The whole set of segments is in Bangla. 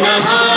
Krishna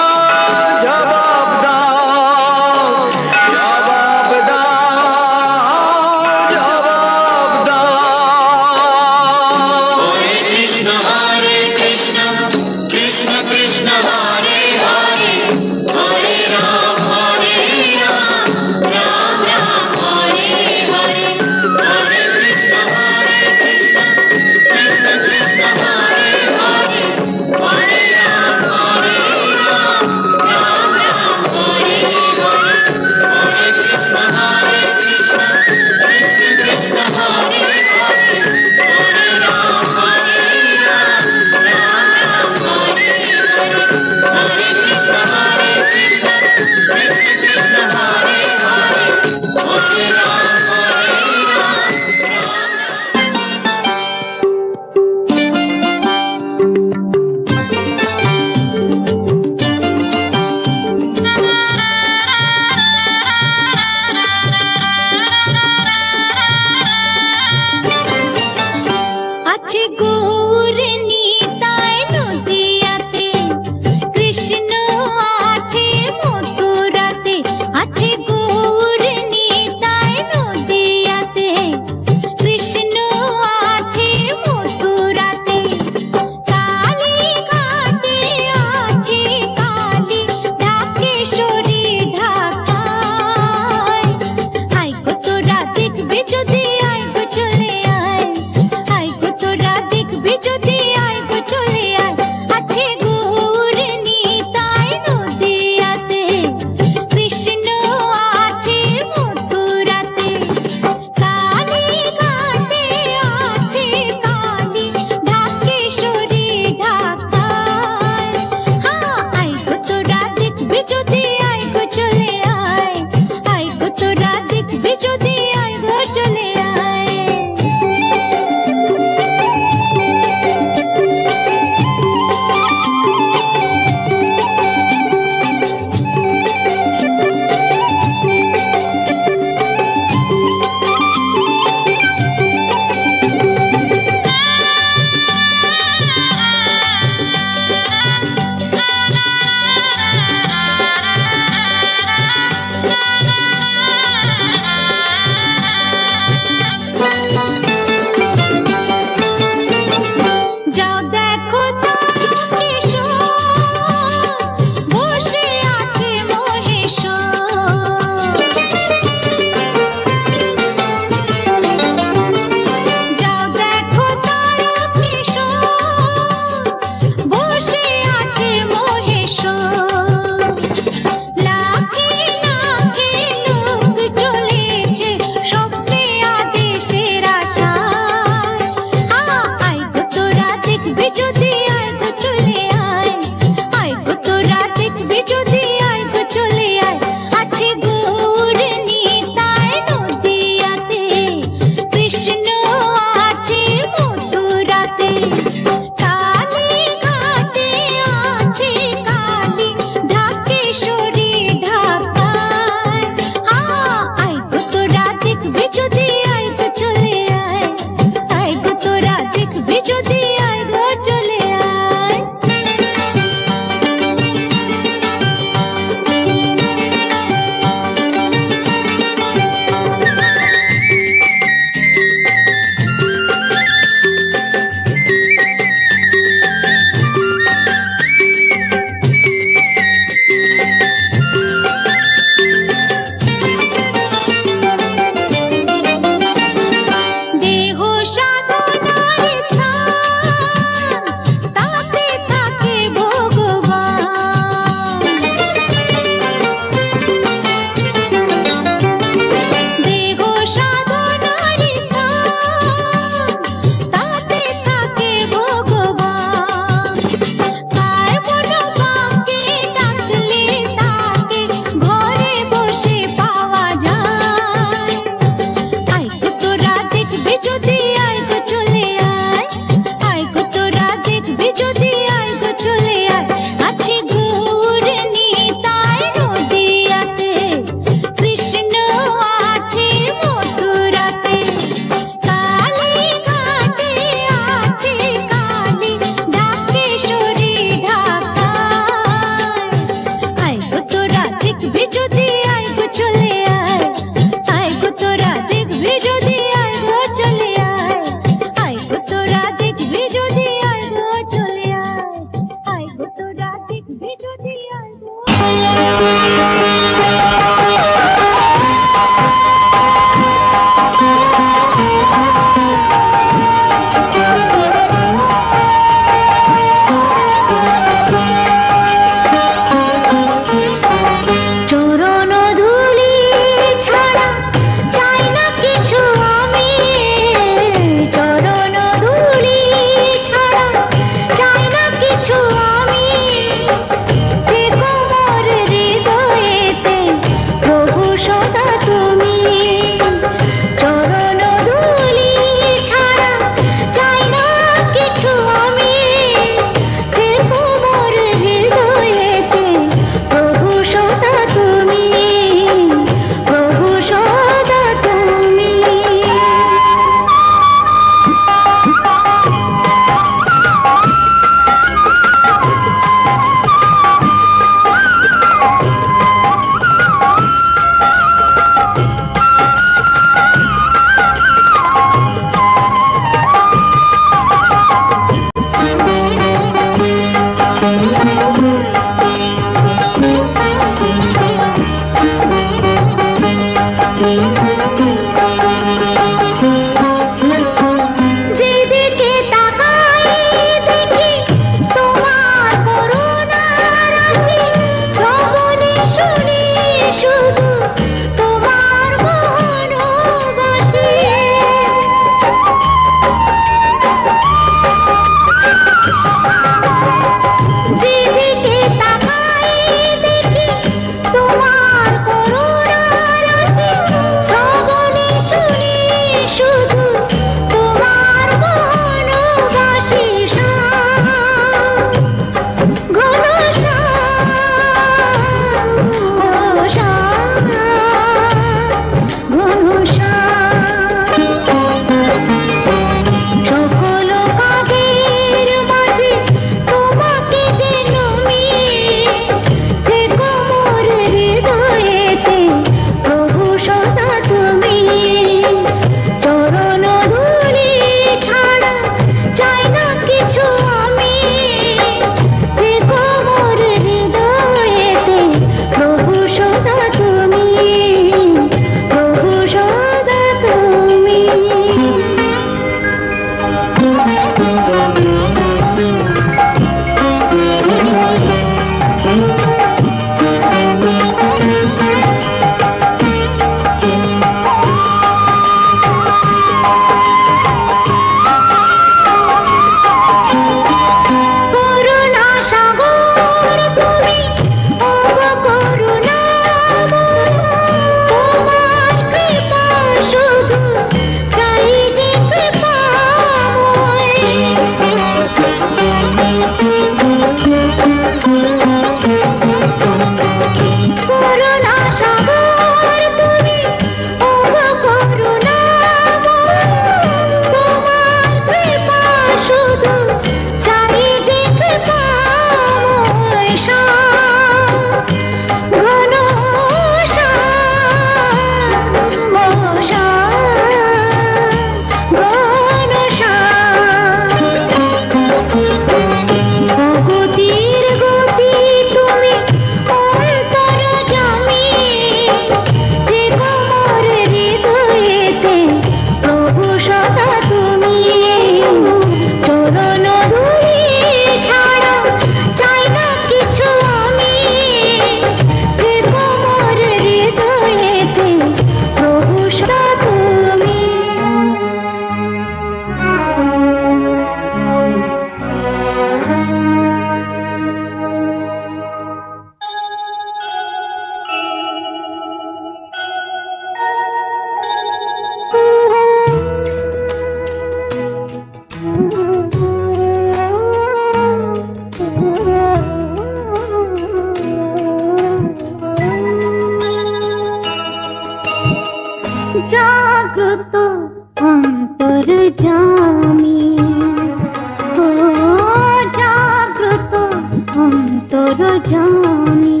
অন্তর জানি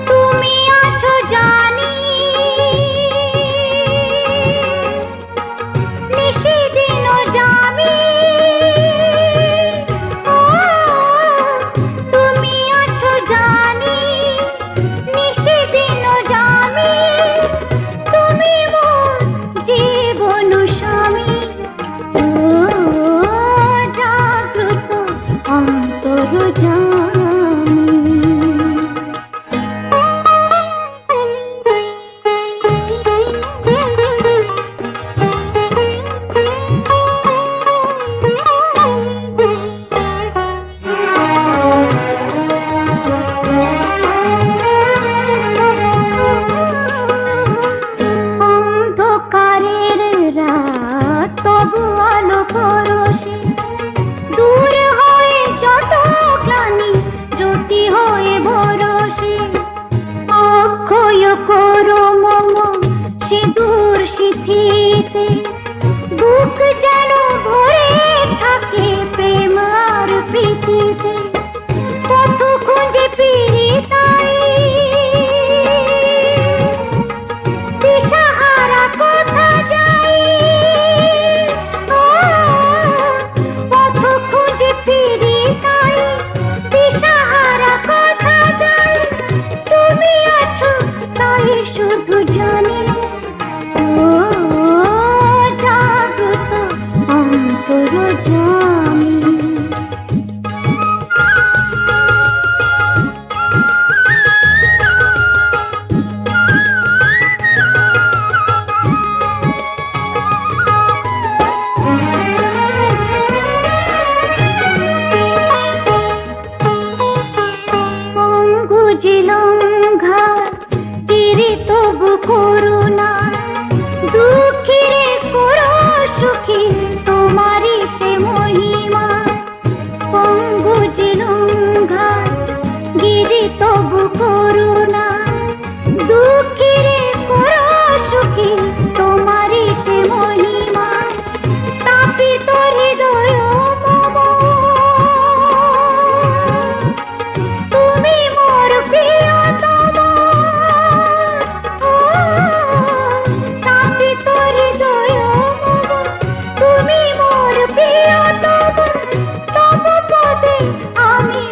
তুমি আছো জানি নিশিদিন জামি তুমি আছো জানি নিশিদিন জামি তুমি মোর জীবন স্বামী জাগ্রত অন্তর জানি অন্ধকারের রাত তবু আলো পরশে দূর হয়ে যত ক্লান্তি জ্যোতি হয়ে ভরসে অক্ষয় করো মম সিঁদুর সিথিতে বুক যেন ভরে থাকে প্রেম আর প্রীতিতে পথ খুঁজে ফিরি তাই দিশাহারা কোথা যাই পথ খুঁজে ফিরি তাই দিশাহারা কোথা যাই তুমি আছো তাই শুধু জানি জাগ্রত অন্তর জানি জিলঙ্ঘা তীরে তবু করুণা দুঃখীরে করো সুখী তোমারই সে মহিমা পঙ্গু জিলঙ্ঘা গিরি তবু করুণা দুঃখীরে করো সুখী তোমারই সে মহিমা তাপিত হৃদয় মম তুমি মোর প্রিয়তম তাপিত হৃদয় মম তুমি মোর প্রিয়তম তব পদে আমি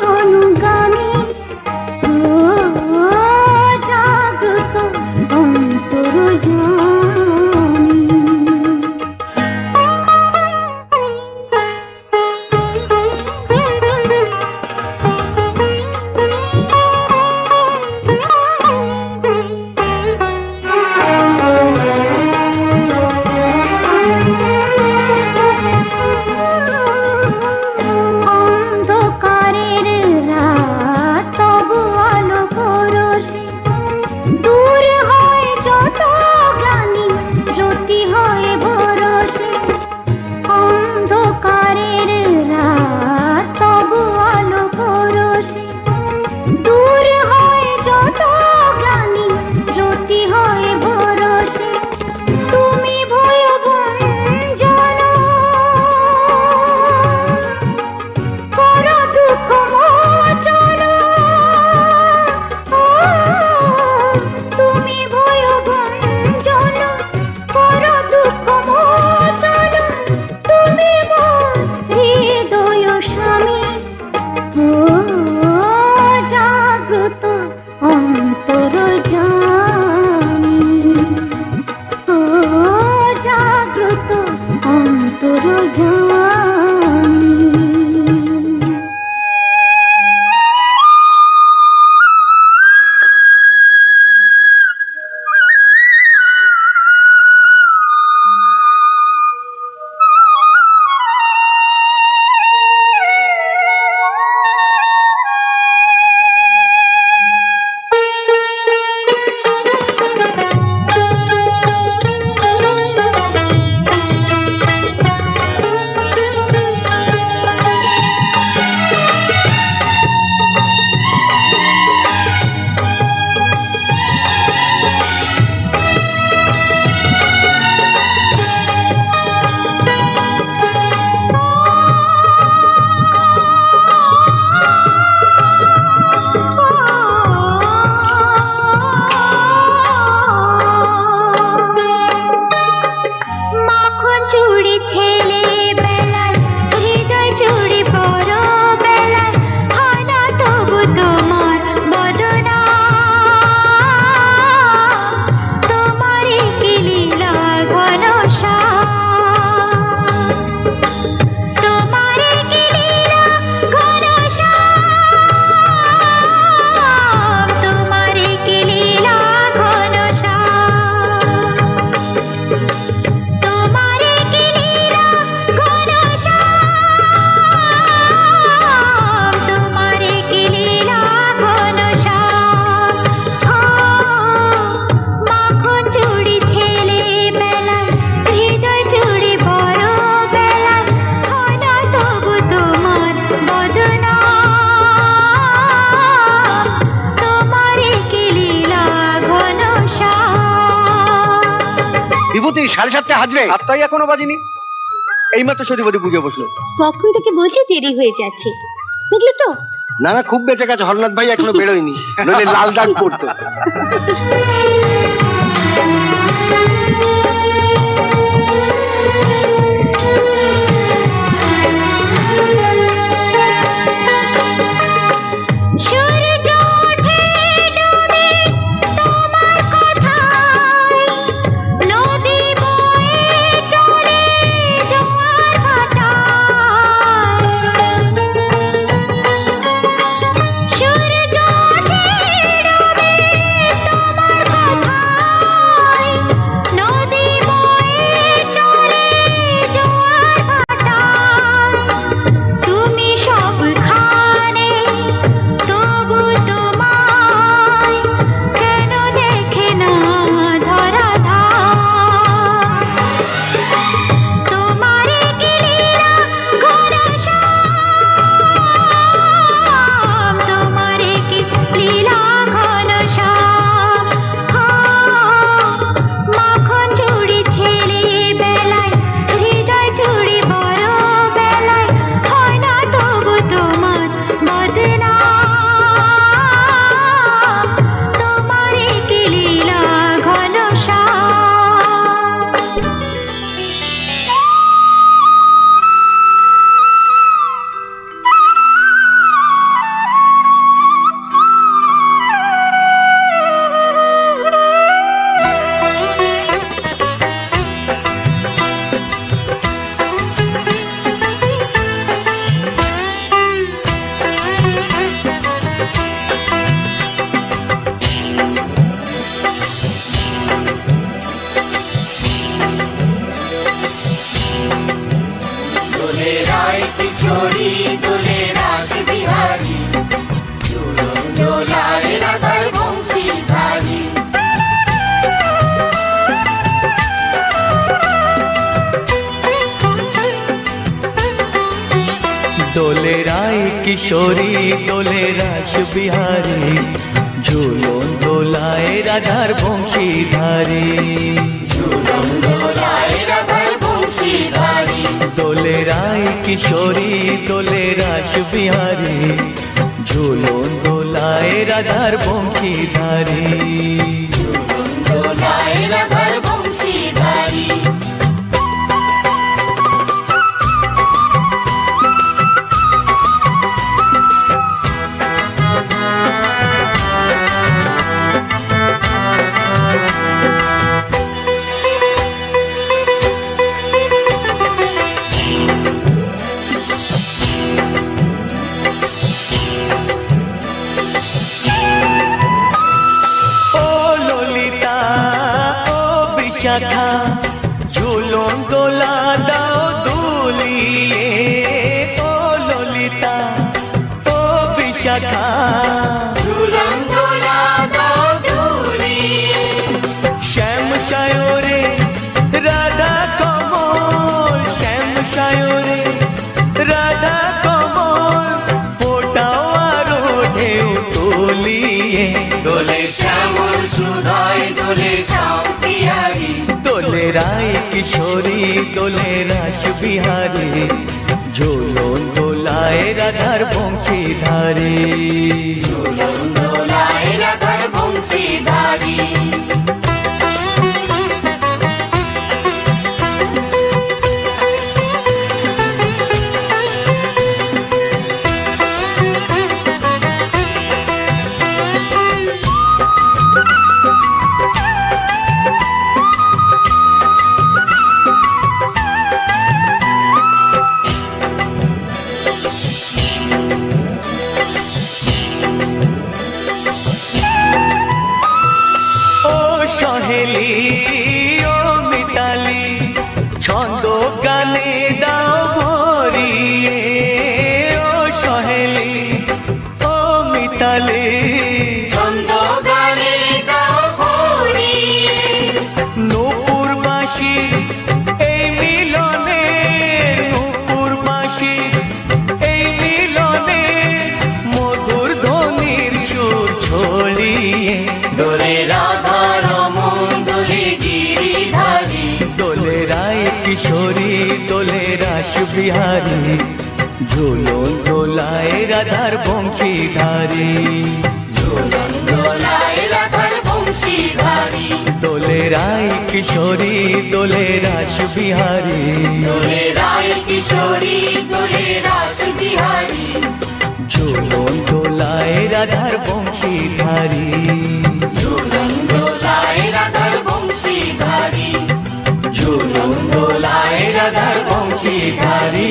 7:30 হাজবে? 7টাই এখনো বাজিনি। এইমাত্র সতীপতি পুজো বসলো। তখন থেকে বলছি দেরি হয়ে যাচ্ছে, বুঝলি তো? না না, খুব বেঁচে গেছে, হরনাথ ভাই এখনো বেরোয়নি, নইলে লাল দাগ পড়তো। দোলে রায় কিশোরী দোলে রাস বিহারী, ঝুলন দোলায় রাধার বংশীধারী। দোলে রায় কিশোরী দোলে রাস বিহারী, ঝুলন দোলায় রাধার বংশীধারী। ঝুলন দোলা দাও দুলিয়ে, ও ললিতা ও বিশাখা। ঝুলন দোলা দাও দুলিয়ে, শ্যাম সায়রে রাধা কমল, শ্যাম সায়রে রাধা কমল, ফোটাও আরো ঢেউ তুলিয়ে। দোলে শ্যামল সুধায় দোলে শ্যাম বিহারী, দোলে রায় কিশোরী দোলে রাস বিহারী, ঝুলন দোলায় রাধার বংশীধারী। ঝুলন দোলায় রাধার বংশীধারী। সহেলি ও মিতালি, ছন্দ গানে দাও ভরিয়ে। ও সহেলি ও মিতালি, ছন্দ গানে দাও ভরিয়ে। নূপুর বাঁশি এই মিলনে, নূপুর বাঁশি এই মিলনে, মধুর ধ্বনির সুর ছড়িয়ে। দোলে রাধা রমন দোলে গিরিধারী, বিহারী ঝুলন দোলায় রাধার বংশীধারী ঝুলন দোলায় রাধার বংশীধারী দোলে রায় কিশোরী দোলে রাস বিহারী দোলে রায় কিশোরী দোলে রাস বিহারী ঝুলন দোলায় রাধার বংশীধারী ঝুলন দোলায় রাধার বংশীধারী ঝুলন দোলায় রাধার বংশীধারী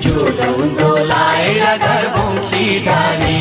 ঝুলন দোলায় রাধার বংশীধারী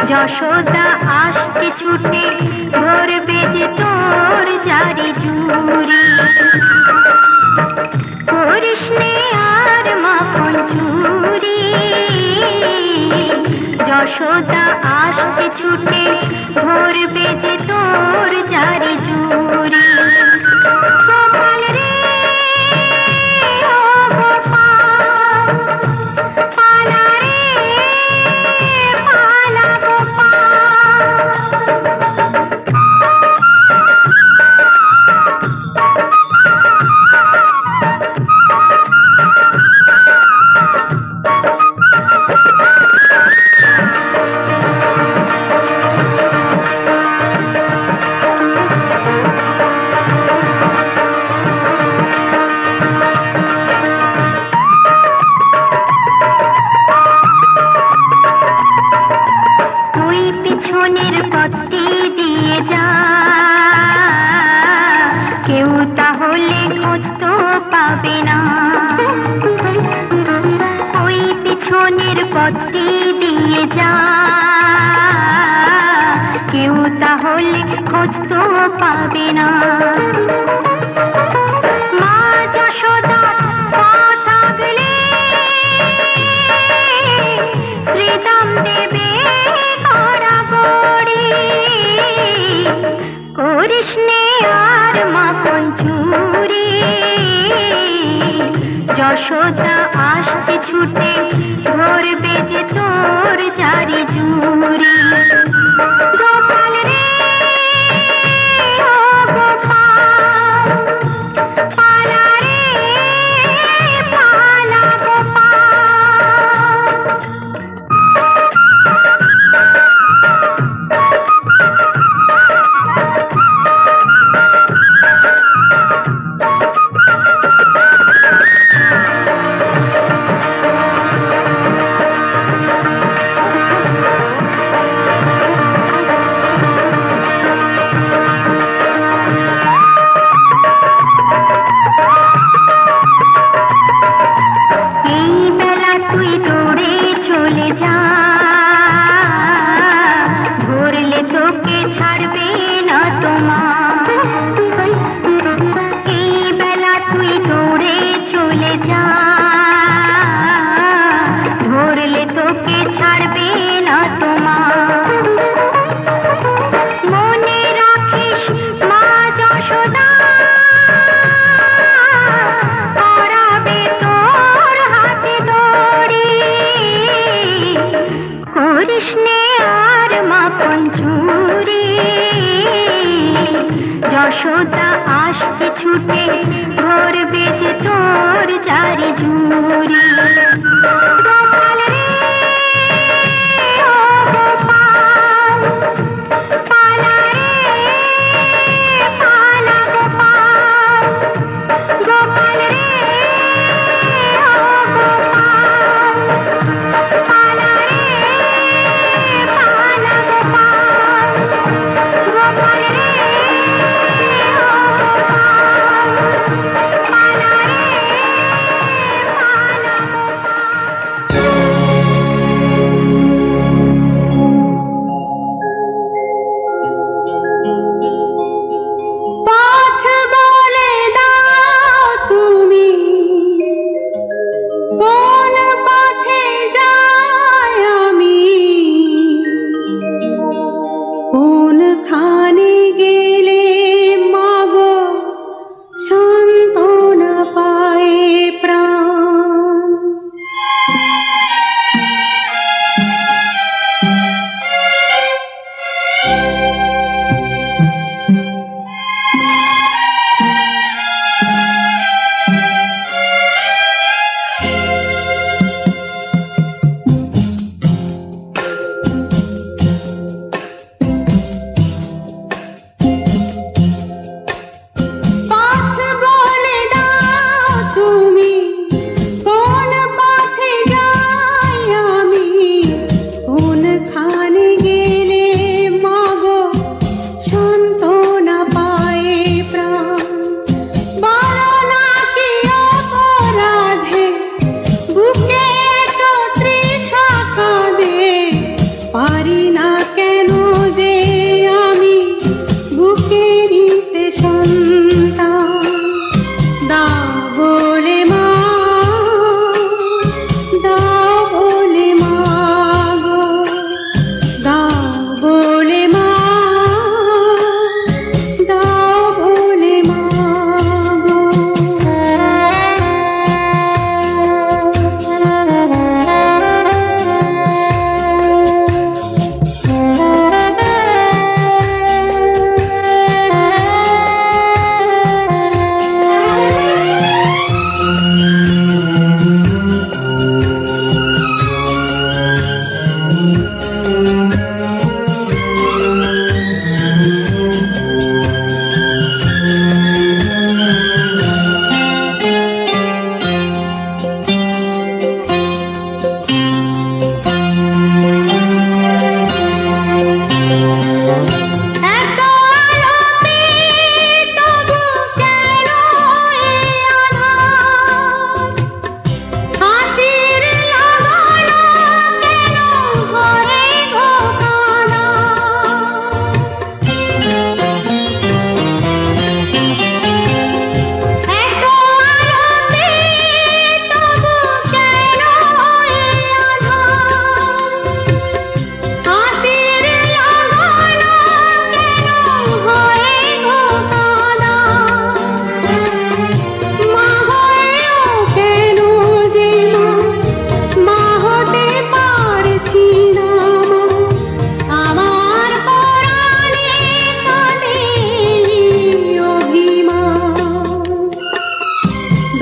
যশোদা আসছে ছুটে ধরবে যে তোর জারি জুড়ি করিস নে আর মাখন চুরি যশোদা আসছে ছুটে ধরবে যে তোর জারি জুড়ি গোপাল রে ও গোপাল পালা রে পালা গোপাল তুই পিছনের পথটি দিয়ে যা কেউ তাহলে খোঁজ তো পাবে না ওই পিছনের পথটি দিয়ে যা কেউ তাহলে খোঁজ তো পাবে না মা যশোদার পা থাকলে শ্রীদাম দেবে বড়াবড়ি করিস নে আর মাখন চুরি যশোদা আসছে ছুটে ধরবে যে তোর জারি জুড়ি গোপাল রে ও গোপাল পালা রে পালা গোপাল এই বেলা তুই দৌড়ে চলে যা ধরলে তোকে ছাড়বে না তোমার এই বেলা তুই দৌড়ে চলে যা ধরলে তোকে ছাড়বে না তোমার মনে রাখিস মা যশোদা পরাবে তোর হাতে দড়ি করিস নে আর মাখন চুরি যশোদা আসছে ছুটে ধরবে যে তোর জারি জুড়ি গোপাল রে ও গোপাল পালা রে পালা গোপাল গোপাল রে ও গোপাল পালা রে পালা গোপাল গোপাল রে ও গোপাল পালা রে পালা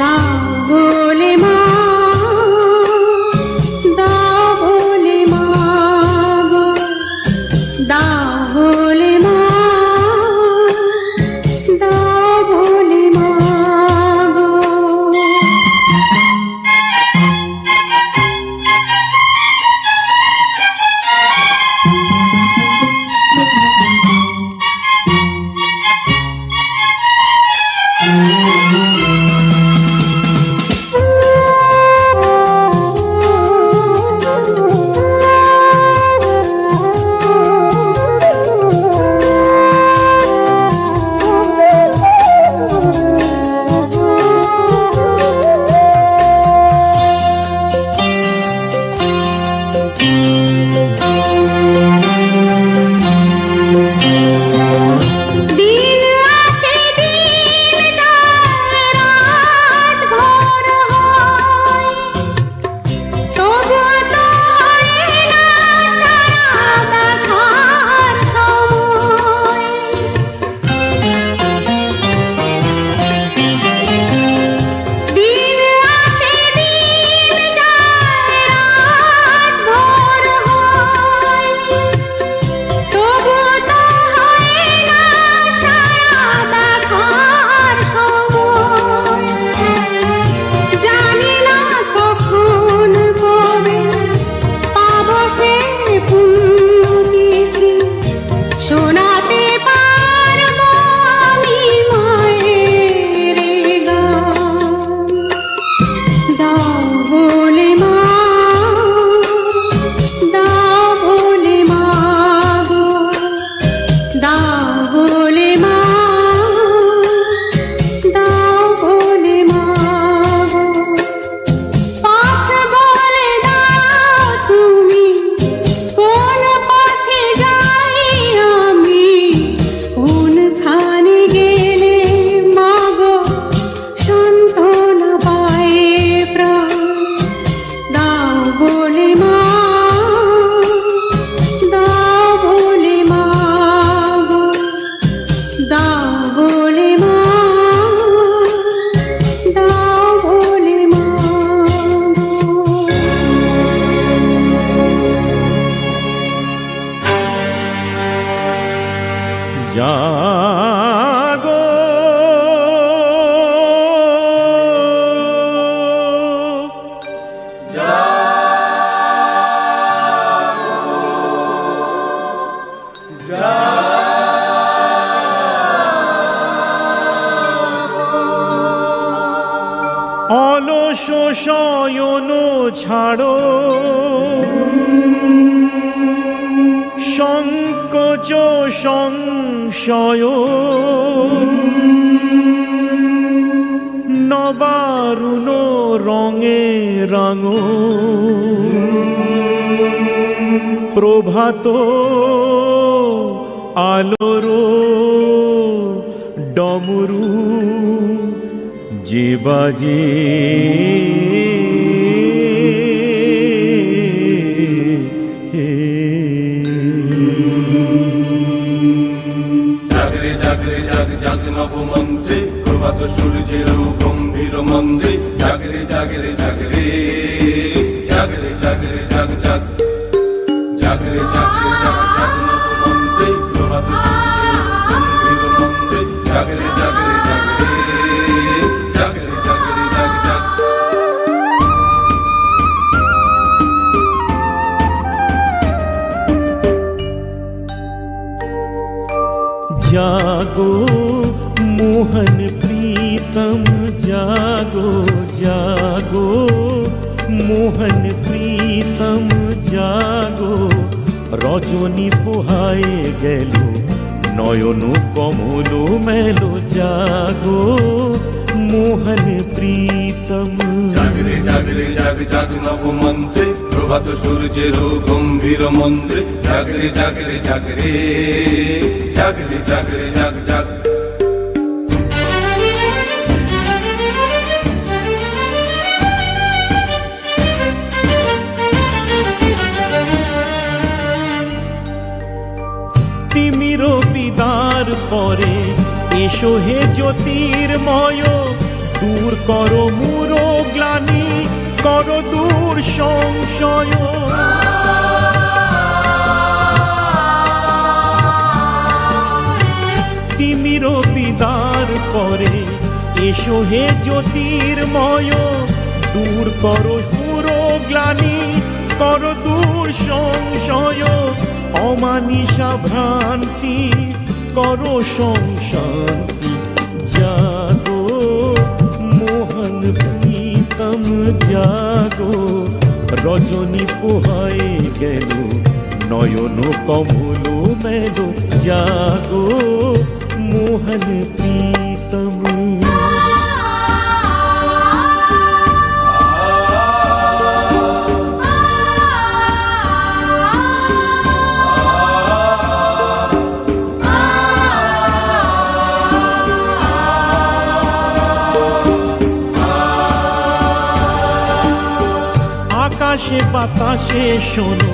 দাও বলে মা, দাও বলে মা গো, দাও বলে মা, দাও বলে মা গো। দিন আসে দিন যায়, রাত ভোর হয়, তবু তো হয় না সারা দেখার সময়। দিন আসে দিন যায়, রাত ভোর হয়, তবু তো হয় না সারা দেখার সময়। জানি না কখন কবে পাবো সে পুণ্যতিথি, শোনাতে পারবো আমি মায়ের গান। দাও বলে মা, দাও বলে মা গো, দাও বলে মা, দাও বলে মা গো। পথ বলে দাও তুমি, কোন পথে যাই আমি, কোনখানে গেলে মা গো সান্ত্বনা পায় প্রাণ। দাও বলে মা, দাও বলে মা গো, দাও বলে মা, দাও বলে মা গো। জাগো অলস শয়ন ছাড়ো, সংকোচ সংশয়, নবারুণ রঙে রাঙো, প্রভাত আলোর ডমরু যে বাজে জাগরে জাগরে জাগ জাগ নবমন্ত্রে, প্রভাত সূর্যের গম্ভীর মন্ত্রে। জাগরে জাগরে জাগরে, জাগরে জাগরে জাগ জাগ, জাগরে জাগরে জাগ জাগ নবমন্ত্রে, প্রভাত সূর্যের গম্ভীর মন্ত্রে। জাগরে জাগরে জাগরে, জাগরে জাগরে জাগ জাগ। जागो मोहन प्रीतम, जागो जागो मोहन प्रीतम, जागो रजनी पोहाए गेलो, नयन कमल मेलो, जागो मोहन प्रीतम। জাগরে জাগরে জাগ জাগ নবমন্ত্রে, প্রভাত সূর্যের গম্ভীর মন্ত্রে। জাগরে জাগরে জাগরে, জাগরে জাগরে জাগ জাগ। তিমির বিদার পরে এসো হে জ্যোতির্ময়, দূর করো মূঢ় গ্লানি, করো দূর সংশয়। তিমির বিদার করে এসো হে জ্যোতির্ময়, দূর করো মূঢ় গ্লানি, করো দূর সংশয়। অমানিসা ভ্রান্তি করো সংশান্তি, জাগো মোহন প্রীতম জাগো। রজনী পোহায় গেল নয়ন কমল মেল, জাগো মোহন প্রীতম। আকাশে বাতাসে শোনো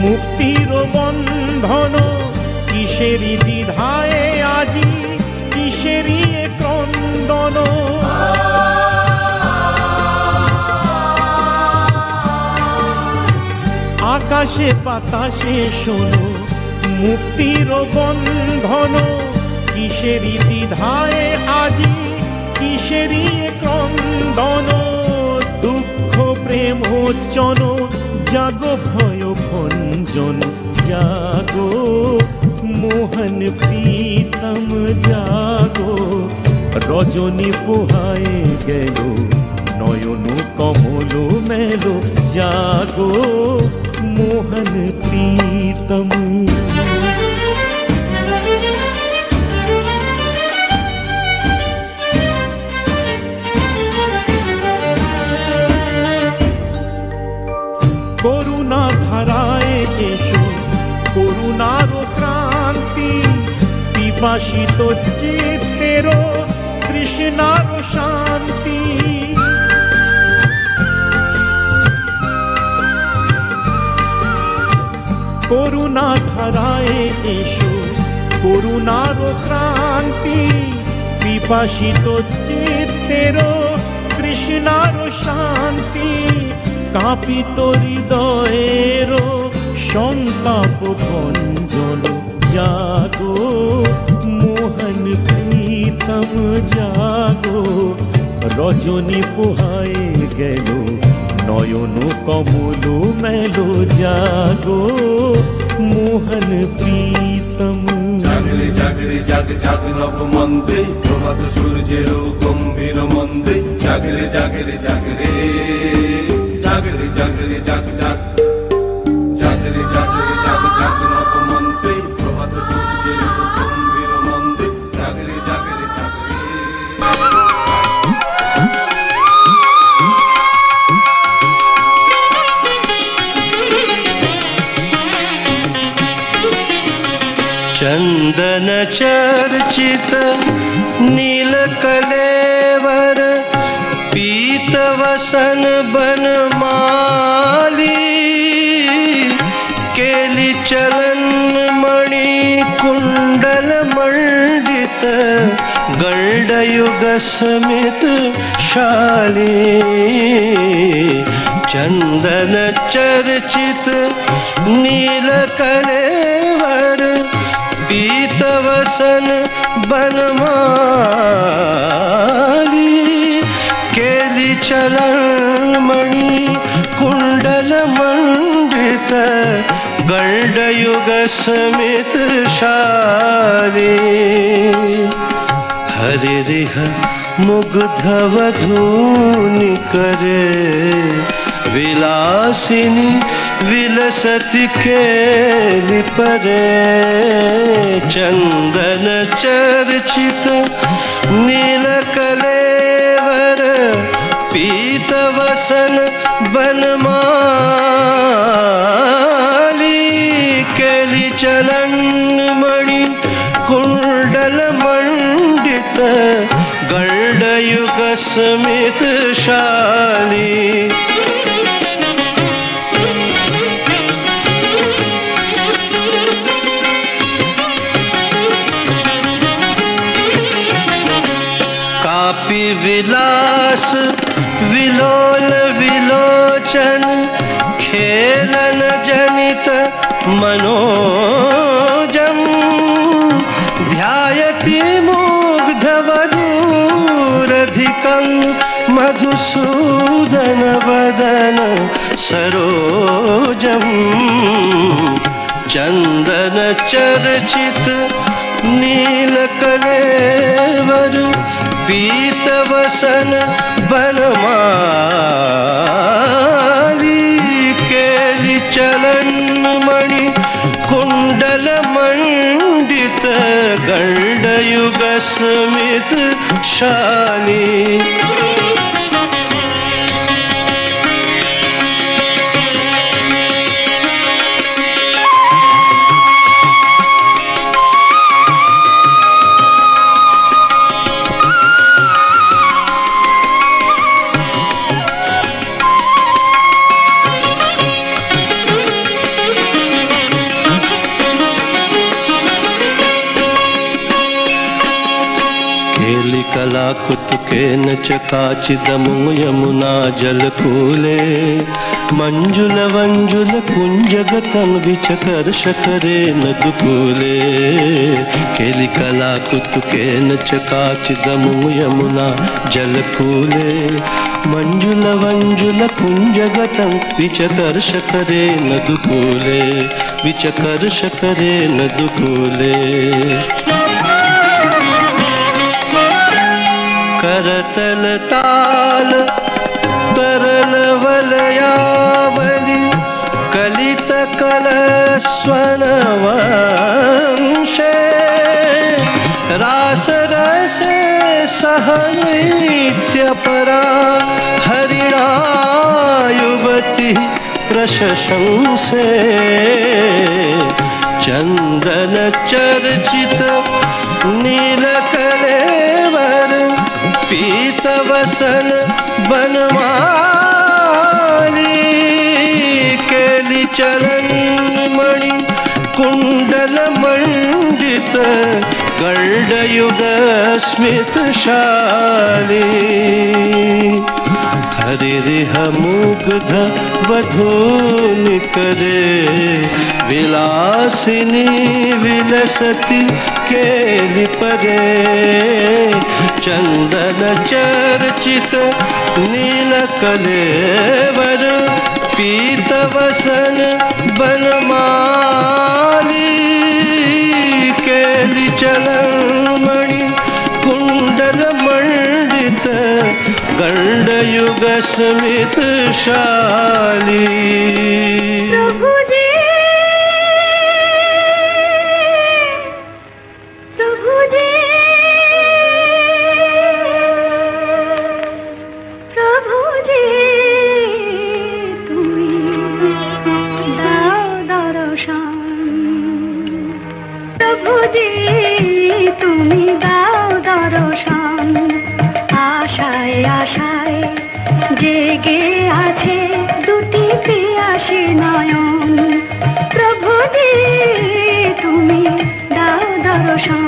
মুক্তির বন্ধন, কিসেরই দ্বিধায় আজি কিসেরই ক্রন্দন। আকাশে বাতাসে শোনো মুক্তির বন্ধন, কিসেরই দ্বিধায় আজি কিসেরই ক্রন্দন। দুঃখ প্রেমোচ্চন জাগো ভয় ভঞ্জন, জাগো মোহন প্রীতম জাগো। রজনী পোহায় গেল নয়ন কমল মেল, জাগো মোহন প্রীতম। করুণা ধারায় এসো করুণার ক্রান্তি, পিপাসিত চিত্তের তৃষ্ণার শান্তি। করুণা ধারায় এসো করুণার ক্রান্তি, পিপাসিত চিত্তের তৃষ্ণার শান্তি। কাঁপিত হৃদয়ের সন্তাপ ভঞ্জন, জাগো মোহন প্রীতম জাগো। রজনী পোহায় গেল নয়ন কমল মেল, জাগো মোহন প্রীতম। জাগরে জাগরে জাগ জাগ নব মন্ত্রে, প্রভাত সূর্যের গম্ভীর মন্ত্রে। জাগরে জাগরে জাগরে জাগরে জাগরে জাগ জাগ, জাগরে জাগরে জাগ জাগ নব মন্ত্রে, প্রভাত সূর্যের গম্ভীর মন্ত্রে। জাগরে জাগরে জাগরে। चंदन चर्चित नील कलेवर, पीत वसन बनमाली। केली चलन मणि कुंडल मंडित, गंडयुग स्मित शाली। चंदन चर्चित नील कलेवर, पीत वसन बनमाली। केली चलन मणि कुंडल मंडित, गंडयुग स्मित शाली। हरिरिह मुग्ध वधूनि करे, विलासिनी विलसति केलि परे। चंदन चर्चित नील कलेवर, पीत वसन बनमाली। केलि चलन मणि कुंडल मंडित, गंडयुग स्मित शाली। कापि विलास विलोल विलोचन खेलन जनित मनोजम ध्यायति मुग्धवधूरधिकं मधुसूदन वदन सरोजम चंदन चर्चित नीलकलेवर पीतवसन बनमाली केली चलन मणि कुंडल मंडित गंडयुग स्मित शाली कलाकुतुके न चकाचिदमु यमुना जलकूले मंजुल वंजुल कुंजगतं विचकर्षकरे नदुकूले केली कलाकुतुके न चकाचिदमु यमुना जलकूले मंजुल वंजुल कुंजगतं विचकर्षकरे नदुकूले विचकर्षकरे नदुकूले करतल ताल तरल वलयावली कलित कलस्वन वंशे रास रसे सहनित्यपरा हरिणा युवती प्रशंसे चंदन चर्चित नीलकलेवर पीतवसन बनमाली केली चलन मणि कुंडल मंडित गंडयुग स्मित शाली हरिरिह मुग्ध वधून करे विलासिनी विलसती केली परे चंदन चर्चित नीलकलेवर पीतवसन बनमाली केली चलमणि कुंडल मंडित गंडयुग स्मित शाली प्रभु जी प्रभु जी प्रभु जी তুমি দাও দর্শন প্রভু জি তুমি দাও দর্শন আশায় আশায় জেগে আছে দুটি পিয়াসী নয়ন প্রভু জি তুমি দাও দর্শন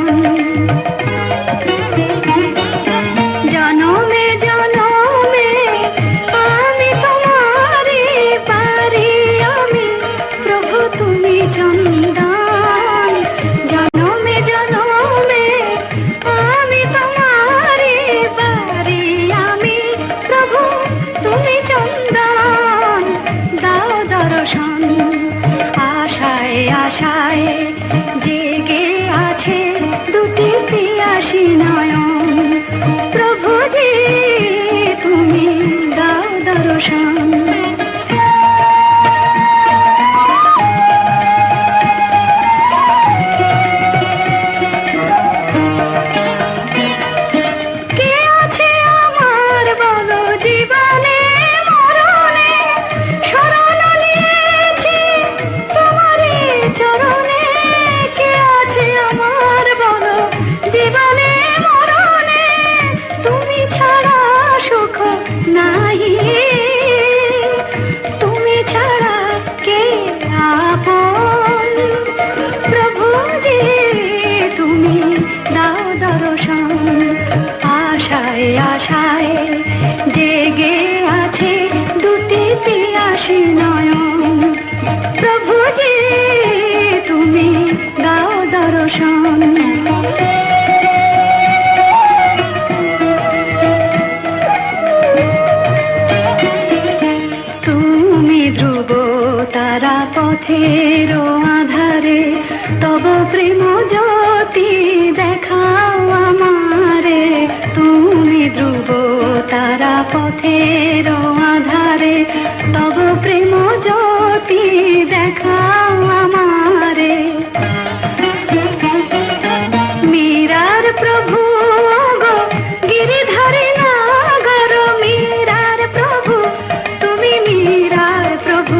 জনমে জনমে আমি তোমারে পারি আমি প্রভু তুমি চন্দন জনমে জনমে আমি তোমারে পারি আমি প্রভু তুমি চন্দন দাও দর্শন আশায় আশায় জেগে আছে দুটি পিয়াসী নয়ন প্রভু জি তুমি দাও দর্শন কে আছে আমার বলো জীবনে মরণে শরণ নিয়েছি তোমারে চরণে কে আছে আমার বলো জীবনে মরণে তুমি ছাড়া সুখ নাই পথের আধারে তব প্রেম জ্যোতি দেখাও আমারে। তুমি ধ্রুব তারা পথের আধারে তব প্রেম জ্যোতি দেখাও আমারে। মীরার প্রভু গো গিরিধারী নাগর, মীরার প্রভু তুমি মীরার প্রভু,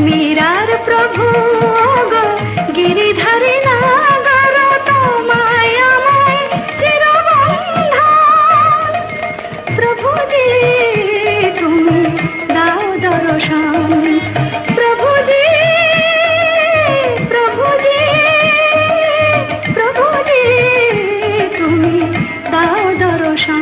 মীরার প্রভু গো গিরিধারী নাগর, তোমায় আমায় চিরবন্ধন। প্রভুজি তুমি দাও দর্শন, প্রভুজি প্রভুজি প্রভুজি তুমি দাও দর্শন।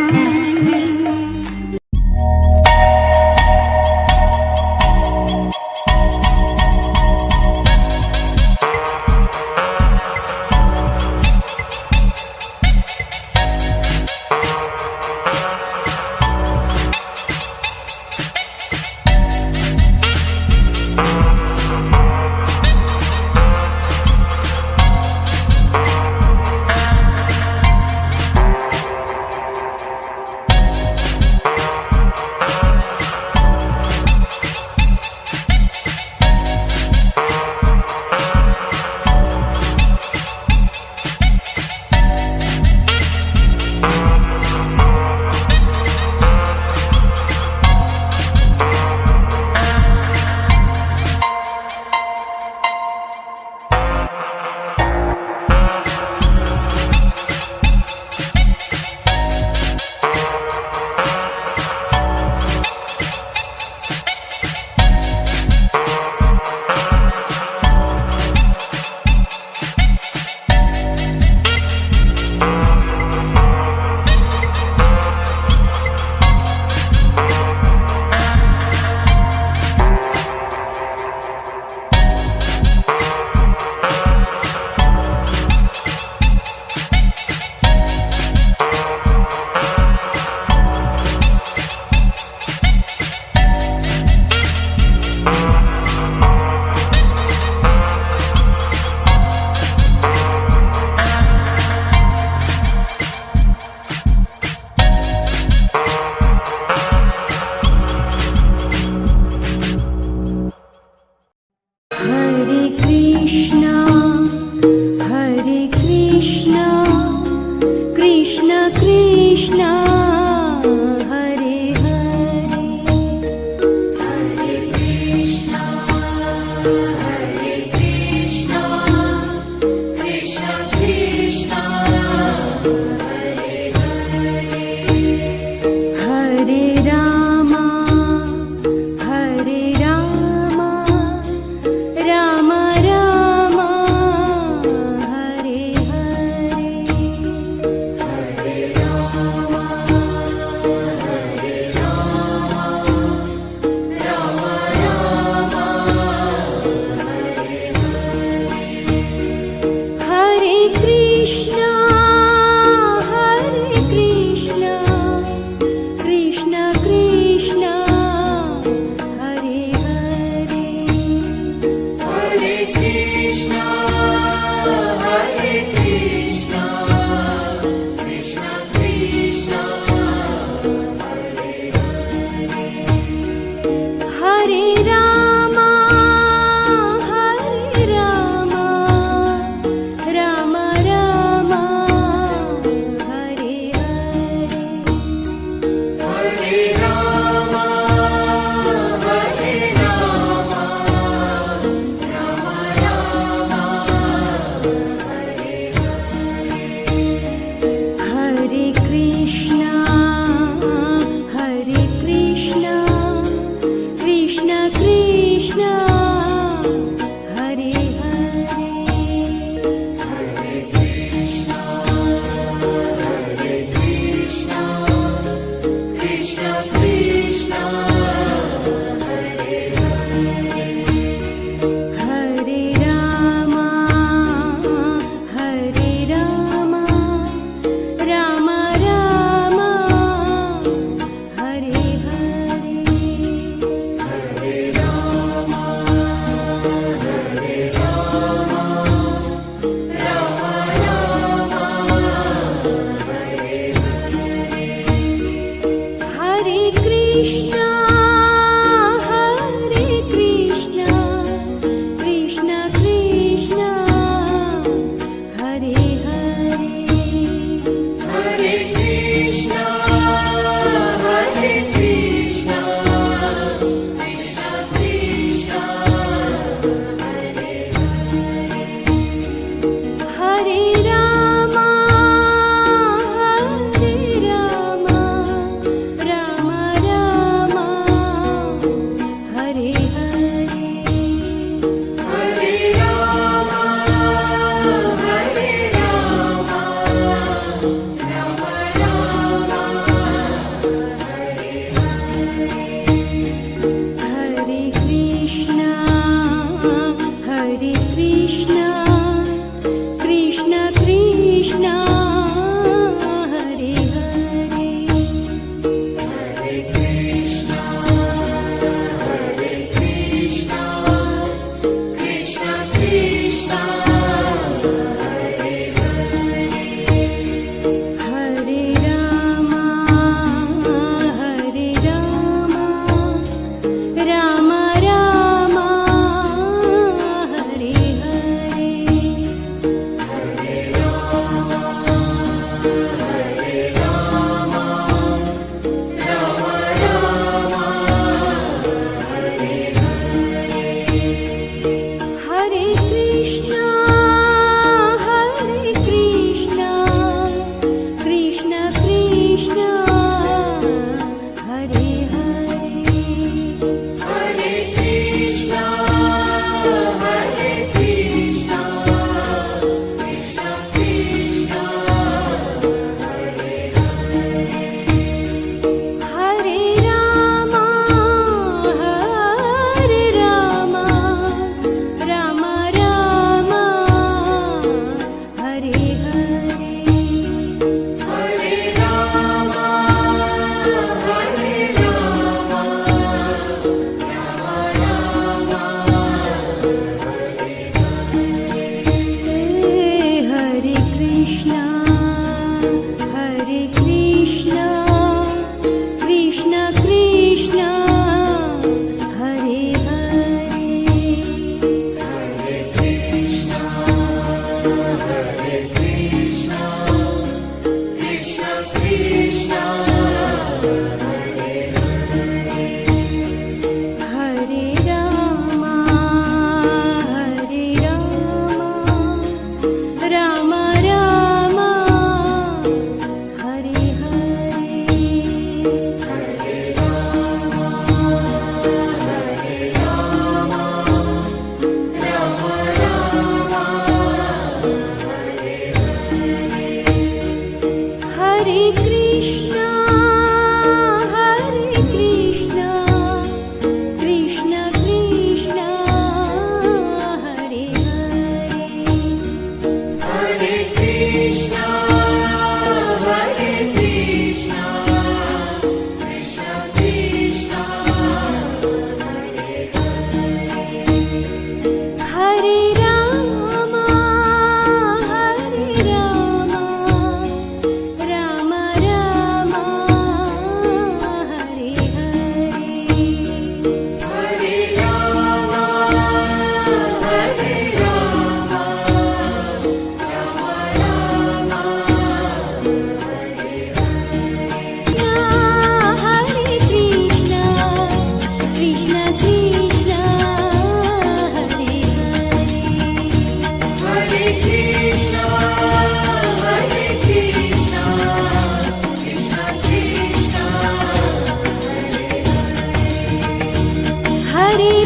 हरे